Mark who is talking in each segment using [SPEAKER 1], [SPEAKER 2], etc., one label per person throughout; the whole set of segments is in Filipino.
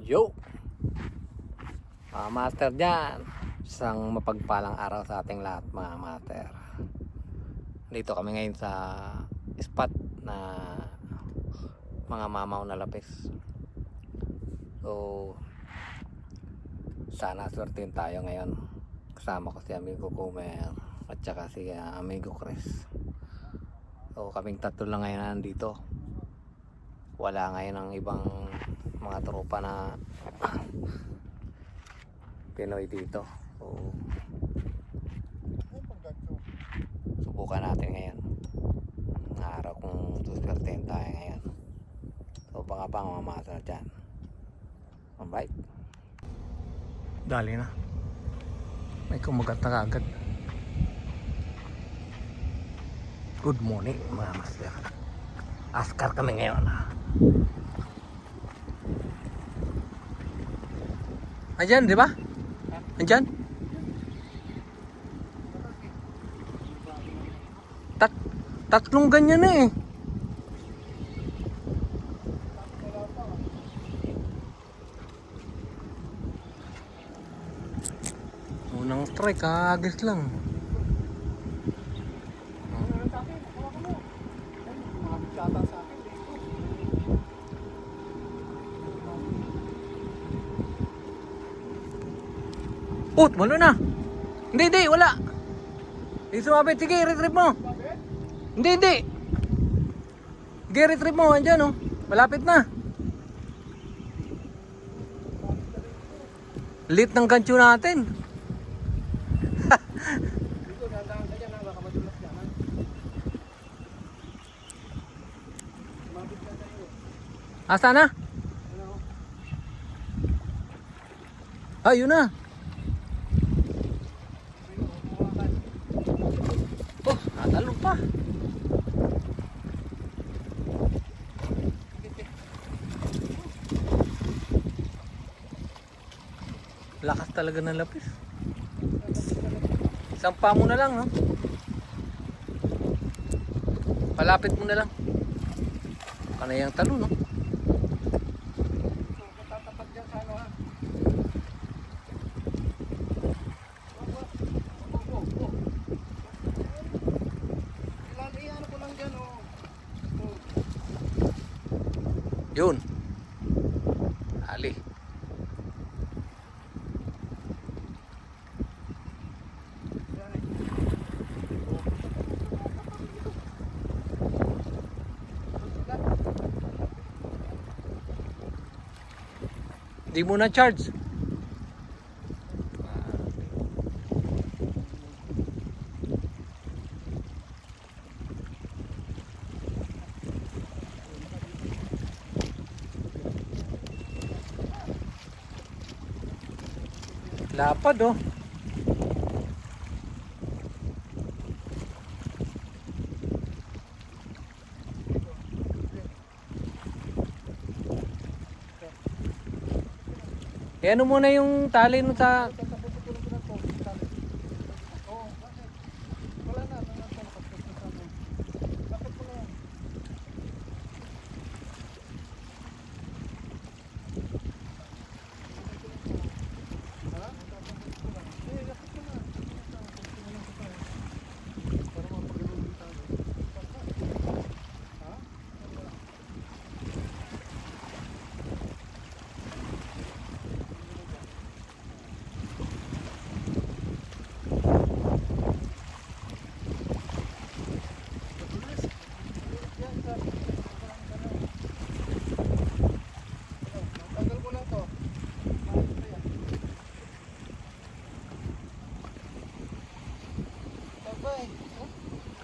[SPEAKER 1] Yo! Mga master dyan, isang mapagpalang araw sa ating lahat mga master. Dito kami ngayon sa spot na mga mamaw na lapis. So sana swertihin tayo ngayon. Kasama ko si Amigo Kumer at saka si Amigo Chris. So kaming tatlo lang ngayon nandito. Wala ngayon ang ibang mga tropa na Pinoy dito. So subukan natin ngayon ang araw kung suswertehin tayo ngayon. So baka pa mamasa dyan. Alright, dali na, may kumagat na kagad. Good morning mga master. Askar kami ngayon. Andyan, di ba? Andyan? Tatlong ganyan na eh. Unang strike, agis lang. Malo na. Hindi, wala. Hindi sumabit. Sige, retrieve mo. Hindi. Sige, retrieve mo. Andyan, oh. Malapit na. Lit ng gancho natin. Asa na? Yun na. Oh, natalo pa. Lakas talaga ng lapis. Sampa mo na lang, no? Palapit mo na lang. Panay ang talo, no? Yun. Ali. Di mo na charge. Lapad, oh. Ano muna yung tali nun sa...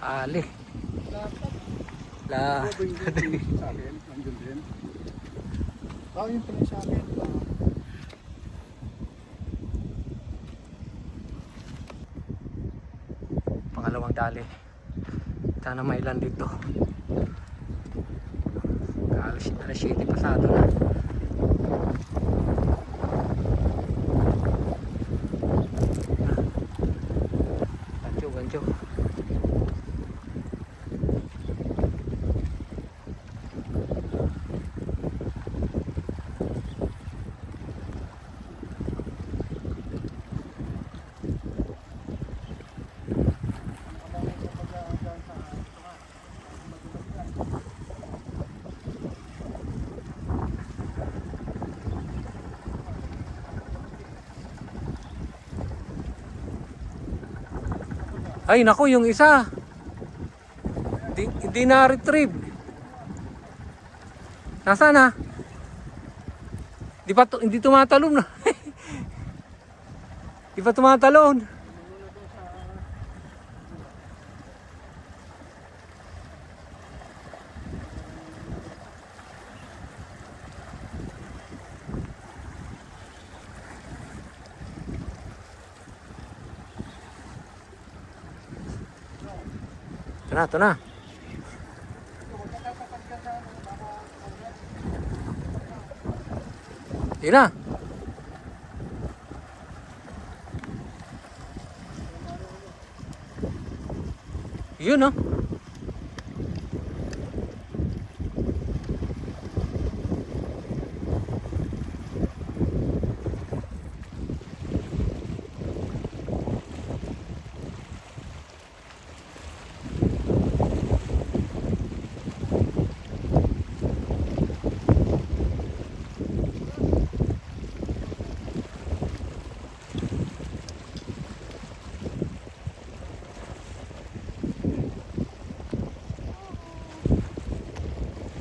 [SPEAKER 1] Ali. Yung pala sa akin. Pangalawang dali. Sana may ilan dito. Alas 7 pasado na. Gancho. Ay naku, yung isa. Hindi na-retrieve. Nasaan na? Hindi tumatalon na. Di pa tumatalon. Ito na. Yun na. Yun, no?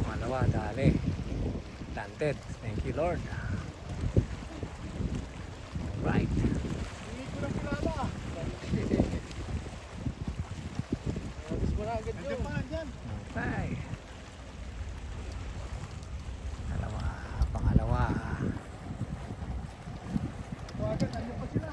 [SPEAKER 1] Malawa, dali. Planted. Thank you, Lord. Right.
[SPEAKER 2] Hindi ko na kilala. Alis mo na agad yun.
[SPEAKER 1] Okay. Pangalawa.
[SPEAKER 2] Tawagan, ano pa sila?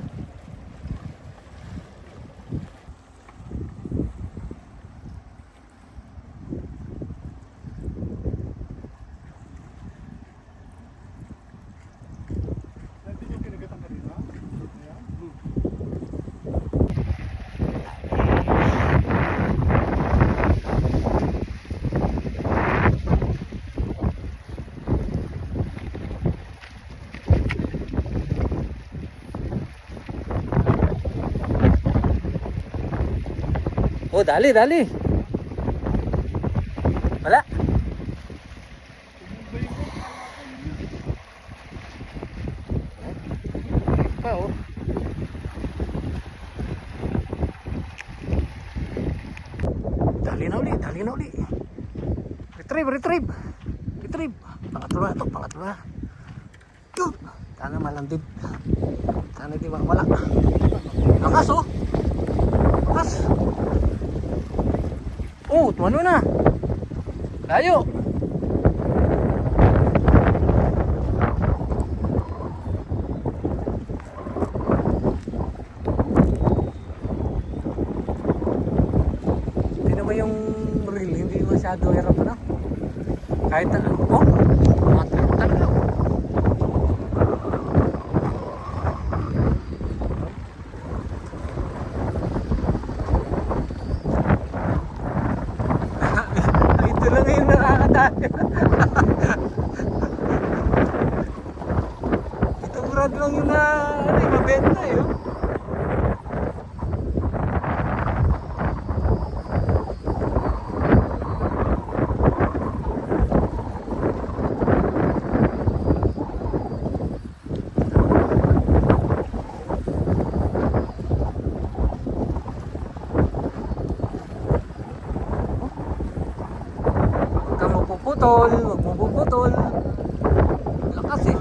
[SPEAKER 2] Dati yung kinagatang kanina? Ayan.
[SPEAKER 1] Oh, dali. Wala. Pa, oh. Dali na uli. Retrieve. Pangatlo na. Yun. Sana malandid. Sana di makawala. Lakas, oh. Lakas. Oh, tumano na. Layo. Hindi naman yung reel, hindi masyado hirap na. Kahit na, oh, talaga. Ito lang yung nakakadali. Ito brad lang yung mabenta eh. Oh. Huwag mo puputol. Lakas eh.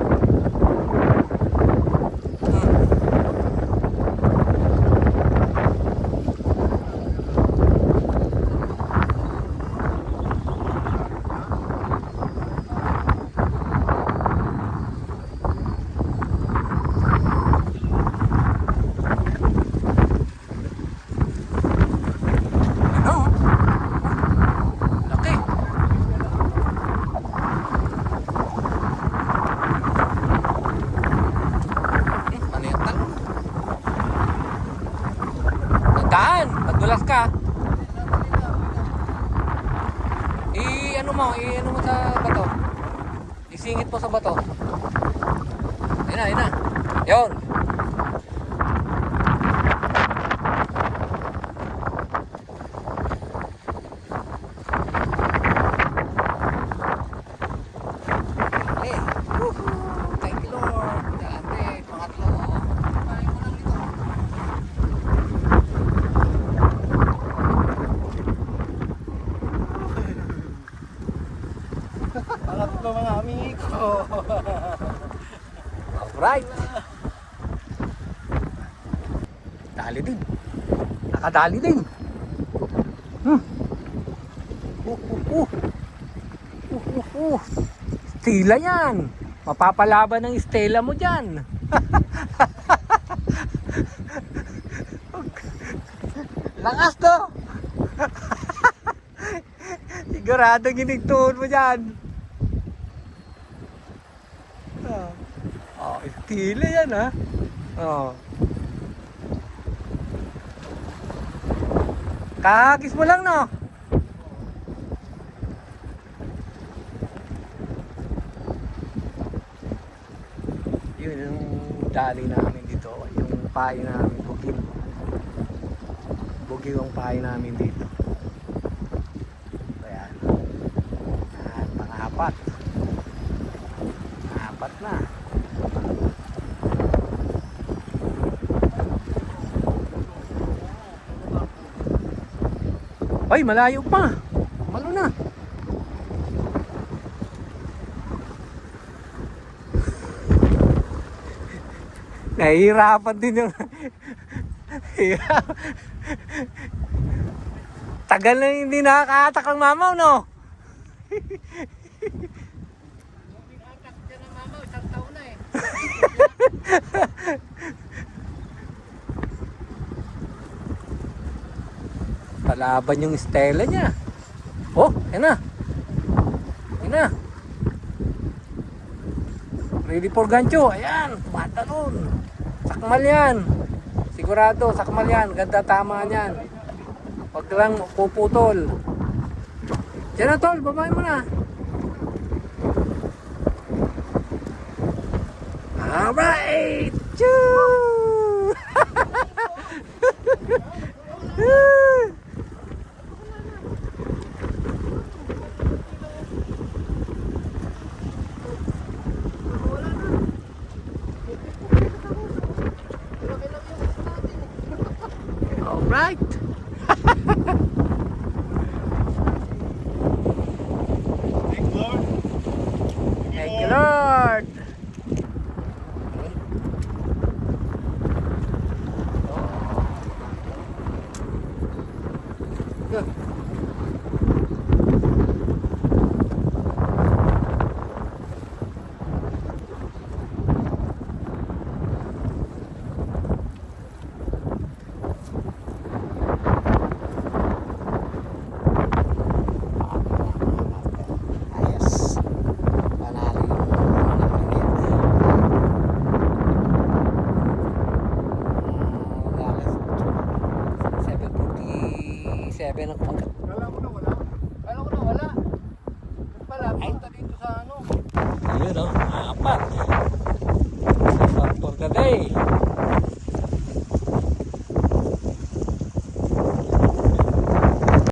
[SPEAKER 1] Madulas ka. I-ano mo sa bato. Isingit mo sa bato. Ayun na. Yun. Thank you, Lord. Dati, pangatlo. Kain mo lang ito. Alright. Dali din. Nakadali din. Stila yan. Mapapalaban ng Stella mo dyan. Lakas to. Sigurado ginigtuon mo dyan. Oh, Stila yan ha. Oh. Kakakis mo lang no. Yun yung dali namin dito. Yung pahay namin, bugil. Bugil yung pahay namin dito. Ayan. At pang-apat. Apat na. Ay, malayo pa. Malo na. Nahihirapan din yung tagal na hindi nakakatak ng mamaw, no?
[SPEAKER 3] Atak dyan ng mama, isang taon na eh.
[SPEAKER 1] Palaban yung Stella niya. Oh, yan na. Yan na. Ready for gancho. Ayan, matalon. Sakmal yan. Sigurado, sakmal yan. Ganda tama yan. Huwag lang puputol. Diyan na tol, babae mo na. Alright! Choo! Alright!
[SPEAKER 2] Thank Lord.
[SPEAKER 1] Thank you, Lord! Ayos. Panalo yung alas 7:47 ang pagkat.
[SPEAKER 2] Kala ko na wala.
[SPEAKER 3] Kala ko na wala. Yung pala, punta dito sa ano.
[SPEAKER 1] Ayun o, apat. Apat for the day.